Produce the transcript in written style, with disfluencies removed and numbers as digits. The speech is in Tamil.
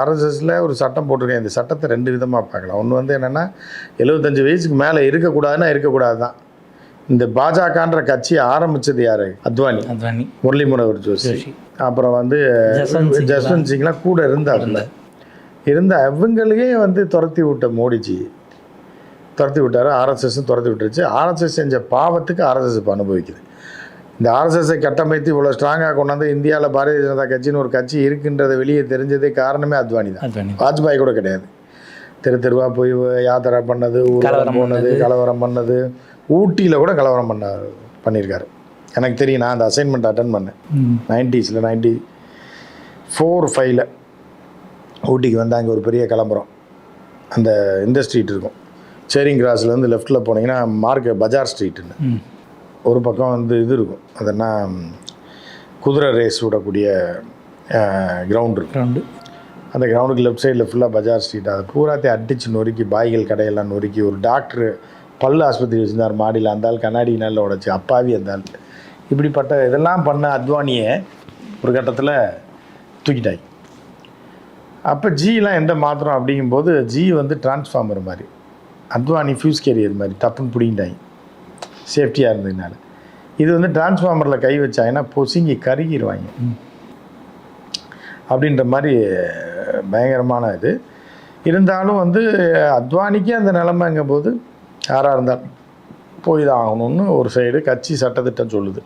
ஆர்எஸ்எஸில் ஒரு சட்டம் போட்டிருக்கேன். இந்த சட்டத்தை 2 விதமாக பார்க்கலாம். ஒன்று வந்து என்னென்னா 75 வயசுக்கு மேலே இருக்கக்கூடாதுன்னா இருக்கக்கூடாது தான். இந்த பாஜகன்ற கட்சியை ஆரம்பித்தது யார்? அத்வானி, முரளி மனோகர் ஜோஷி, அப்புறம் வந்து ஜஸ்வந்த் சிங்லாம் கூட இருந்தாங்க. அவங்களையே வந்து துரத்தி விட்ட மோடிஜி துரத்தி விட்டார். ஆர்எஸ்எஸும் துரத்தி விட்டுருச்சு. ஆர்எஸ்எஸ் செஞ்ச பாவத்துக்கு ஆர்எஸ்எஸ் இப்போ அனுபவிக்குது. இந்த ஆர்எஸ்எஸ்ஸை கட்டமைத்து இவ்வளோ ஸ்ட்ராங்காக கொண்டாந்து இந்தியாவில் பாரதிய ஜனதா கட்சின்னு ஒரு கட்சி இருக்குன்றதை வெளியே தெரிஞ்சதே காரணமே அத்வானி தான். வாஜ்பாய் கூட கிடையாது. தெருவாக போய் யாத்திரை பண்ணது, ஊர்வலம் போனது, கலவரம் பண்ணது, ஊட்டியில் கூட கலவரம் பண்ணியிருக்காரு. எனக்கு தெரியும். நான் அந்த அசைன்மெண்ட் அட்டன் பண்ணேன் 90s 94-5 ஊட்டிக்கு வந்து அங்கே ஒரு பெரிய கிளம்புறோம். அந்த இந்த ஸ்ட்ரீட் இருக்கும், சேரிங் கிராஸ்லேருந்து லெஃப்ட்டில் போனீங்கன்னா பஜார் ஸ்ட்ரீட்டுன்னு ஒரு பக்கம் வந்து இது இருக்கும். அதென்னா குதிரை ரேஸ் விடக்கூடிய கிரவுண்ட் இருக்கும். அந்த கிரவுண்டுக்கு லெஃப்ட் சைடில் ஃபுல்லாக பஜார் ஸ்ட்ரீட். அதை பூராத்தையும் அடித்து நொறுக்கி, பாய்கள் கடையெல்லாம் நொறுக்கி, ஒரு டாக்டர் பல்லு ஆஸ்பத்திரி வச்சுருந்தார் மாடியில், அந்த ஆள் கண்ணாடி நல்ல உடச்சி அப்பாவி அந்த ஆள். இப்படிப்பட்ட இதெல்லாம் பண்ண அத்வானியை ஒரு கட்டத்தில் தூக்கிட்டாங்க. அப்போ ஜிலாம் எந்த மாத்திரம் அப்படிங்கும்போது ஜி வந்து டிரான்ஸ்ஃபார்மர் மாதிரி, அத்வானி ஃபியூஸ் கேரியர் மாதிரி டப்புன்னு பிடிங்கிட்டாங்க சேஃப்டியாக இருந்ததுனால. இது வந்து டிரான்ஸ்ஃபார்மரில் கை வச்சாங்கன்னா பொசுங்கி கருகிடுவாங்க அப்படின்ற மாதிரி பயங்கரமான இது. இருந்தாலும் வந்து அத்வானிக்கே அந்த நிலைமைங்கும் போது யாராக இருந்தாலும் போய் தான் ஆகணும்னு ஒரு சைடு கட்சி சட்டத்திட்டம் சொல்லுது.